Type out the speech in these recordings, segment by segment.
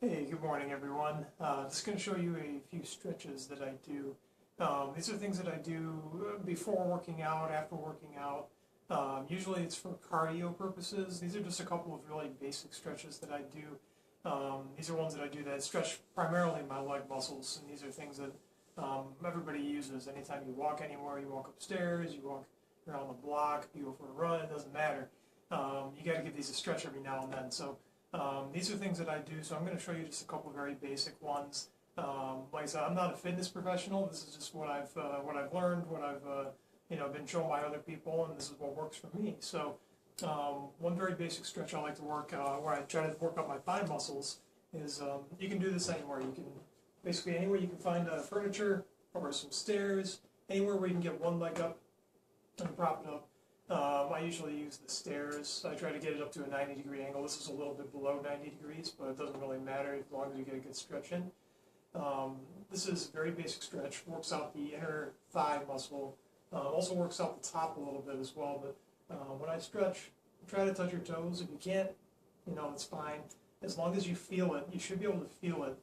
Hey, good morning, everyone. Just going to show you a few stretches that I do. These are things that I do before working out, after working out. Usually it's for cardio purposes. These are just a couple of really basic stretches that I do. These are ones that I do that stretch primarily my leg muscles, and these are things that everybody uses. Anytime you walk anywhere, you walk upstairs, you walk around the block, you go for a run, it doesn't matter. You got to give these a stretch every now and then. So these are things that I do, so I'm going to show you just a couple of very basic ones. Like I said, I'm not a fitness professional. This is just what I've learned, what I've been shown by other people, and this is what works for me. So one very basic stretch I like to work, where I try to work up my thigh muscles, is you can do this anywhere. You can basically anywhere you can find furniture or some stairs, anywhere where you can get one leg up and prop it up. I usually use the stairs. I try to get it up to a 90-degree angle. This is a little bit below 90 degrees, but it doesn't really matter as long as you get a good stretch in. This is a very basic stretch. Works out the inner thigh muscle. Also works out the top a little bit as well. But when I stretch, try to touch your toes. If you can't, it's fine. As long as you feel it, you should be able to feel it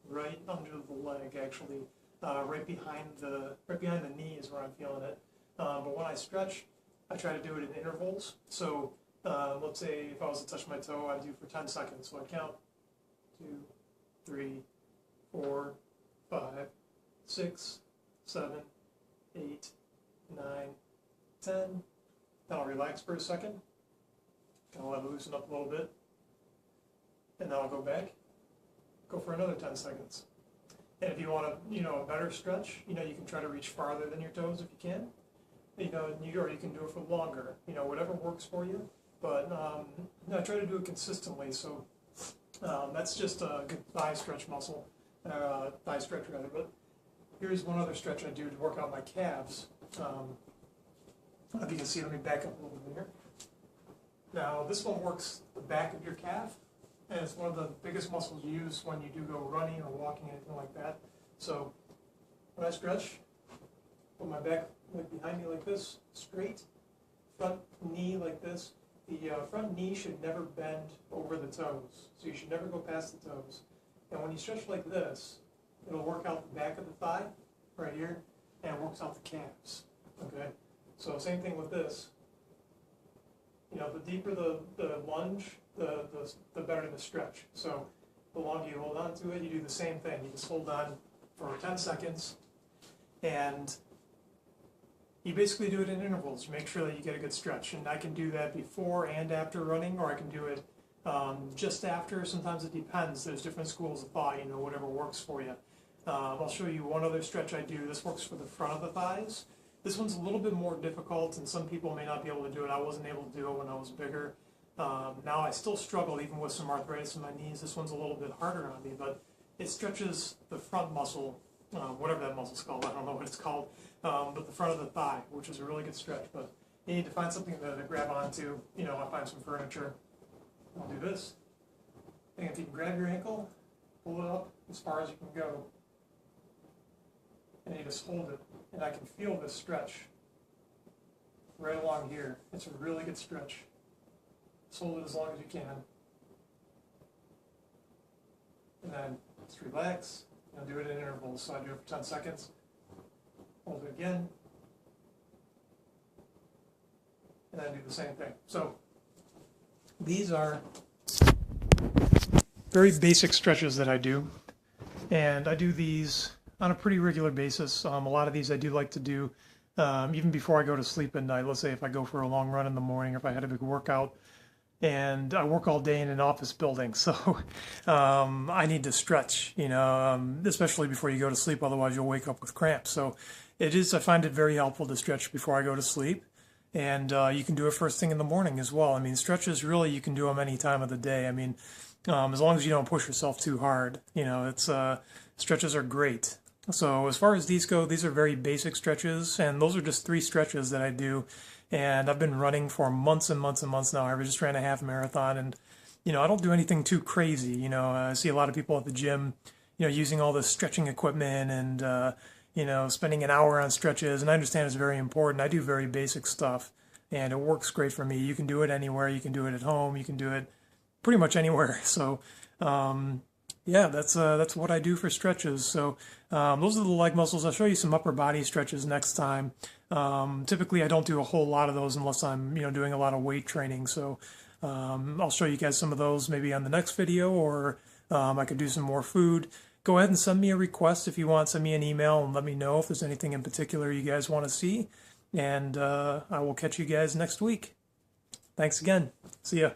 right under the leg, actually. Right behind the knee is where I'm feeling it. But when I stretch, I try to do it in intervals. So let's say if I was to touch my toe, I do for 10 seconds. So I count 2, 3, 4, 5, 6, 7, 8, 9, 10. Then I'll relax for a second. Kind of let it loosen up a little bit. And then I'll go back. Go for another 10 seconds. And if you want a better stretch, you can try to reach farther than your toes if you can. Or you can do it for longer, whatever works for you. But I try to do it consistently, so that's just a good thigh stretch rather. But here's one other stretch I do to work out my calves. If you can see, let me back up a little bit here. Now, this one works the back of your calf, and it's one of the biggest muscles you use when you do go running or walking, anything like that. So when I stretch, put my back behind me like this, straight, front knee like this. The front knee should never bend over the toes, so you should never go past the toes. And when you stretch like this, it'll work out the back of the thigh, right here, and it works out the calves, okay? So same thing with this. The deeper the lunge, the better the stretch. So the longer you hold on to it, you do the same thing. You just hold on for 10 seconds, and you basically do it in intervals. You make sure that you get a good stretch. And I can do that before and after running, or I can do it just after. Sometimes it depends. There's different schools of thought, whatever works for you. I'll show you one other stretch I do. This works for the front of the thighs. This one's a little bit more difficult, and some people may not be able to do it. I wasn't able to do it when I was bigger. Now I still struggle, even with some arthritis in my knees. This one's a little bit harder on me, but it stretches the front muscle, whatever that muscle's called. I don't know what it's called. But the front of the thigh, which is a really good stretch. But you need to find something to grab onto. I find some furniture. I'll do this. And if you can grab your ankle, pull it up as far as you can go. And you just hold it. And I can feel this stretch right along here. It's a really good stretch. Just hold it as long as you can. And then just relax. And do it in intervals. So I do it for 10 seconds. Hold it again, and then do the same thing. So these are very basic stretches that I do, and I do these on a pretty regular basis. A lot of these I do like to do even before I go to sleep at night. Let's say if I go for a long run in the morning, or if I had a big workout, and I work all day in an office building, so I need to stretch, especially before you go to sleep, otherwise you'll wake up with cramps. So I find it very helpful to stretch before I go to sleep, and you can do it first thing in the morning as well. Stretches, really, you can do them any time of the day. As long as you don't push yourself too hard, stretches are great. So as far as these go, these are very basic stretches, and those are just 3 stretches that I do. And I've been running for months and months and months now. I just ran a half marathon, and I don't do anything too crazy. I see a lot of people at the gym, using all this stretching equipment and spending an hour on stretches. And I understand it's very important. I do very basic stuff, and it works great for me. You can do it anywhere. You can do it at home. You can do it pretty much anywhere. So Yeah, that's what I do for stretches. So those are the leg muscles. I'll show you some upper body stretches next time. Typically, I don't do a whole lot of those unless I'm doing a lot of weight training. So I'll show you guys some of those maybe on the next video, or I could do some more food. Go ahead and send me a request if you want. Send me an email and let me know if there's anything in particular you guys want to see. And I will catch you guys next week. Thanks again. See ya.